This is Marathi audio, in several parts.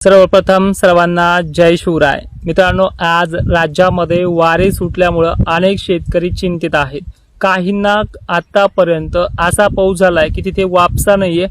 सर्वप्रथम सर्वांना जय शिवराय। मित्रांनो, आज राज्यामध्ये वारे सुटल्यामुळे अनेक शेतकरी चिंतित आहेत। काहींना आतापर्यंत असा पाऊस झालाय की तिथे वापसा नाहीये।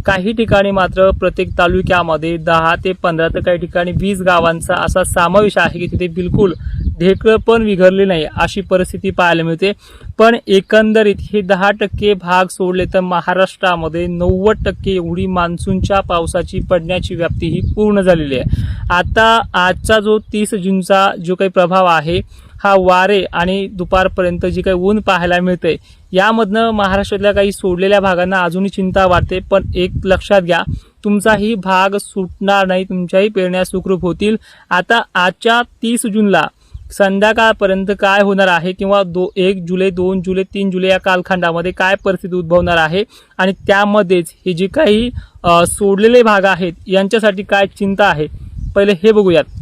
काही ठिकाणी मात्र प्रत्येक तालुक्यामध्ये 10 ते 15 तर काही ठिकाणी 20 गावांचा असा समावेश आहे की तिथे बिलकुल ढेकळं पण विघरले नाही अशी परिस्थिती पाहायला मिळते। पण एकंदरीत हे 10% भाग सोडले तर महाराष्ट्रामध्ये 90% एवढी मान्सूनच्या पावसाची पडण्याची व्याप्ती ही पूर्ण झालेली आहे। आता आजचा जो 30 जूनचा जो काही प्रभाव आहे हा वारे आणि दुपारपर्यंत जी काही ऊन पाहायला मिळते यामधनं महाराष्ट्रातल्या काही सोडलेल्या भागांना अजूनही चिंता वाटते। पण एक लक्षात घ्या, तुमचाही भाग सुटणार नाही, तुमच्याही पेरण्या सुखरूप होतील। आता आजच्या 30 जूनला संध्याकाळपर्यंत काय होणार आहे किंवा 1 जुलै 2 जुलै 3 जुलै या कालखंडामध्ये काय परिस्थिती उद्भवणार आहे आणि त्यामध्येच हे जे काही सोडलेले भाग आहेत यांच्यासाठी काय चिंता आहे पहिले हे बघूयात।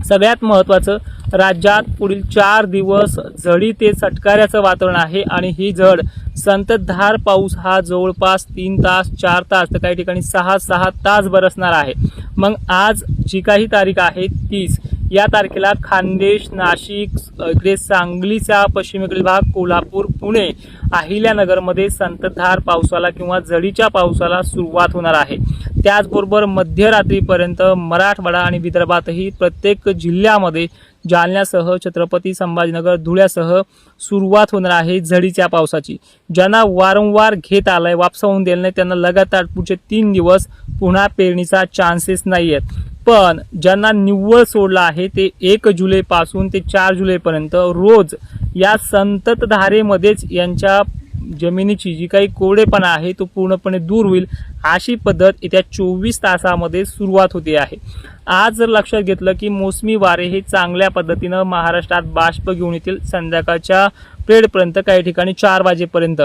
सगळ्यात महत्त्वाचं, राज्यात पुढील 4 दिवस झडी ते चटकाऱ्याचं वातावरण आहे आणि ही झड संततधार पाऊस हा जवळपास 3 तास 4 तास तर काही ठिकाणी 6 तास बरसणार आहे। मग आज जी काही तारीख आहे 30 या तारखेला खान्देश, नाशिक, इकडे सांगलीचा पश्चिमेकडील भाग, कोल्हापूर, पुणे, अहिल्यानगरमध्ये संततधार पावसाला किंवा झडीच्या पावसाला सुरुवात होणार आहे। त्याचबरोबर मध्यरात्रीपर्यंत मराठवाडा आणि विदर्भातही प्रत्येक जिल्ह्यामध्ये जालन्यासह छत्रपती संभाजीनगर, धुळ्यासह सुरुवात होणार आहे झडीच्या पावसाची। ज्यांना वारंवार घेत आलाय, वापसा होऊन दिलं नाही, त्यांना लगातार पुढचे 3 दिवस पुन्हा पेरणीचा चान्सेस नाहीयेत। पण ज्यांना निव्वळ सोडला आहे ते 1 जुलै पासून ते 4 जुलैपर्यंत रोज या संततधारेमध्येच यांच्या जमिनीची जी काही कोरडेपणा आहे तो पूर्णपणे दूर होईल अशी पद्धत येत्या 24 तासामध्ये सुरुवात होते आहे। आज जर लक्षात घेतलं की मोसमी वारे हे चांगल्या पद्धतीनं महाराष्ट्रात बाष्प घेऊन येतील संध्याकाळच्या पिरियडपर्यंत, काही ठिकाणी 4 वाजेपर्यंत।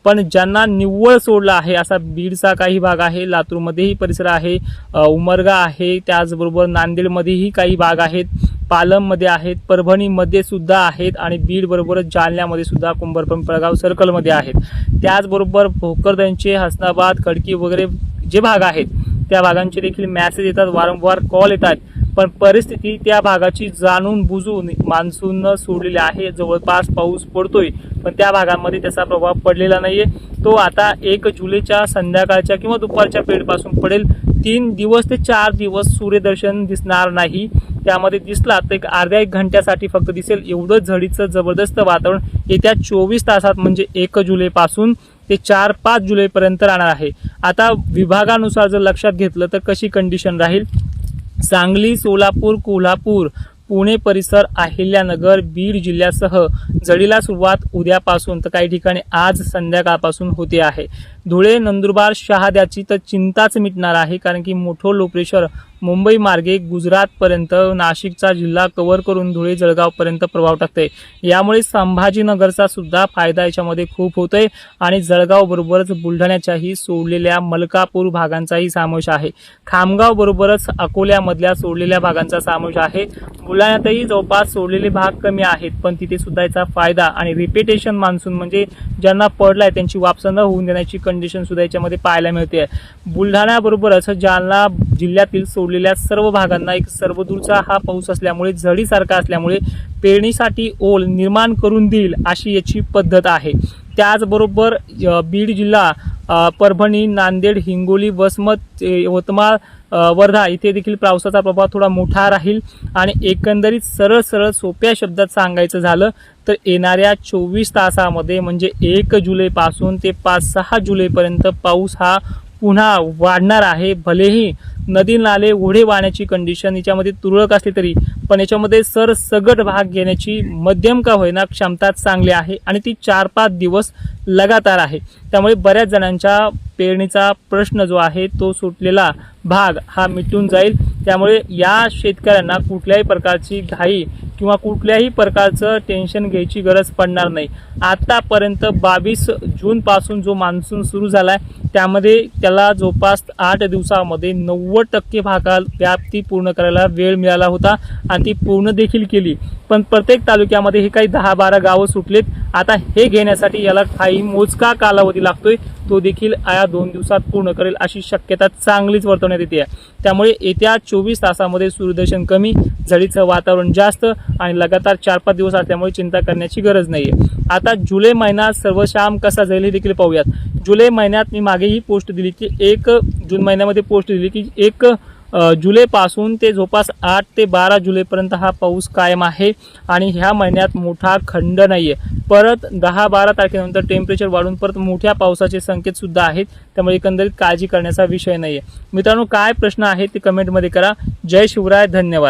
पण ज्यांना निव्वळ सोडला आहे असा बीडचा काही भाग आहे, लातूरमध्येही परिसर आहे, उमरगा आहे, त्याचबरोबर नांदेडमध्येही काही भाग आहेत, पालममध्ये आहेत, परभणीमध्ये सुद्धा आहेत आणि बीड बरोबरच जालन्यामध्ये सुद्धा कुंभारपिंपळगाव सर्कलमध्ये आहेत। त्याचबरोबर भोकरदनचे, हसनाबाद, खडकी वगैरे जे भाग आहेत त्या भागांचे देखील मेसेज येतात, वारंवार कॉल येतात। पण परिस्थिती त्या भागाची जाणून बुजून मान्सून सोडलेली आहे, जवळपास पाऊस पडतोय पण त्या भागांमध्ये त्याचा प्रभाव पडलेला नाहीये। तो आता 1 जुलैच्या संध्याकाळच्या किंवा दुपारच्या पिरियडपासून पडेल। 3 दिवस ते 4 दिवस सूर्यदर्शन दिसणार नाही, त्यामध्ये दिसला तर अर्ध्या 1 घंट्यासाठी फक्त दिसेल। एवढं झडीचं जबरदस्त वातावरण येत्या 24 तासात म्हणजे 1 जुलैपासून ते 4-5 जुलैपर्यंत राहणार आहे। आता विभागानुसार जर लक्षात घेतलं तर कशी कंडिशन राहील, सांगली, सोलापूर, कोल्हापूर, पुणे परिसर, अहिल्यानगर, बीड जिल्ह्यासह झडीला सुरुवात उद्यापासून तर काही ठिकाणी आज संध्याकाळपासून होते आहे। धुळे, नंदुरबार, शहाद्याची तर चिंताच मिटणार आहे, कारण की मोठं लो प्रेशर मुंबई मार्गे गुजरातपर्यंत नाशिकचा जिल्हा कव्हर करून धुळे जळगावपर्यंत प्रभाव टाकते। यामुळे संभाजीनगरचा सुद्धा फायदा याच्यामध्ये खूप होतोय आणि जळगाव बरोबरच बुलढाण्याच्याही सोडलेल्या मलकापूर भागांचाही समावेश आहे। खामगाव बरोबरच अकोल्यामधल्या सोडलेल्या भागांचा समावेश आहे। बुलढाण्यातही जवळपास सोडलेले भाग कमी आहेत पण तिथे सुद्धा याचा फायदा आणि रिपिटेशन मान्सून म्हणजे ज्यांना पडलाय त्यांची वापसा न होऊन देण्याची कंडिशन सुद्धा याच्यामध्ये पाहायला मिळते। बुलढाण्याबरोबरच जालना जिल्ह्यातील सोडलेल्या सर्व भागांना एक सर्वदूरचा हा पाऊस असल्यामुळे, झडीसारखा असल्यामुळे पेरणीसाठी ओल निर्माण करून देईल अशी याची पद्धत आहे। त्याचबरोबर बीड जिल्हा, परभणी, नांदेड, हिंगोली, वसमत, यवतमाळ, वर्धा इथे देखील पावसाचा प्रभाव थोडा मोठा राहील। आणि एकंदरीत सरळ सोप्या शब्दात सांगायचं झालं तर येणाऱ्या 24 तासामध्ये म्हणजे 1 जुलैपासून ते 5-6 जुलैपर्यंत पाऊस हा पुन्हा वाढणार आहे। भलेही नदी नाले ओढे वाहण्याची कंडिशन याच्यामध्ये तुरळक असली तरी पण याच्यामध्ये सरसगट भाग घेण्याची मध्यम का होईना क्षमता चांगली आहे आणि ती 4-5 दिवस लगातार आहे। त्यामुळे बऱ्याच जणांच्या पेरणीचा प्रश्न जो आहे तो सुटलेला भाग हा मिटून जाईल। त्यामुळे या शेतकऱ्यांना कुठल्याही प्रकारची घाई किंवा कुठल्याही प्रकारचं टेन्शन घ्यायची गरज पडणार नाही। आतापर्यंत 22 जून पासून जो मान्सून सुरू झालाय त्यामध्ये त्याला जवळपास 8 दिवसामध्ये 90% भागात व्याप्ती पूर्ण करायला वेळ मिळाला होता आणि ती पूर्ण देखील केली। पण प्रत्येक तालुक्यामध्ये हे काही 10-12 गावं सुटलेत। आता हे घेण्यासाठी याला काही मोजका कालावधी लागतोय, तो देखील या 2 दिवसात पूर्ण करेल अशी शक्यता चांगलीच वर्तवण्यात येते आहे। त्यामुळे येत्या 24 तासामध्ये सूर्यदर्शन कमी, झडीचं वातावरण जास्त आणि लगातार 4-5 दिवस असल्यामुळे चिंता करण्याची गरज नाहीये। आता जुलै महिना सर्वशाम कसा जाईल हे देखील पाहूयात। जुलै महिन्यात मी मागे ही पोस्ट दिली की 1 जून महिन्यामध्ये पोस्ट दिली की 1 जुलैपासून ते जवळपास 8 ते 12 जुलैपर्यंत हा पाऊस कायम आहे आणि ह्या महिन्यात मोठा खंड नाहीये। परत 10-12 तारखेनंतर टेम्परेचर वाढून परत मोठ्या पावसाचे संकेत सुद्धा आहेत। त्यामुळे एकंदरीत काळजी करण्याचा विषय नाहीये। मित्रांनो, काय प्रश्न आहेत ते कमेंटमध्ये करा। जय शिवराय, धन्यवाद।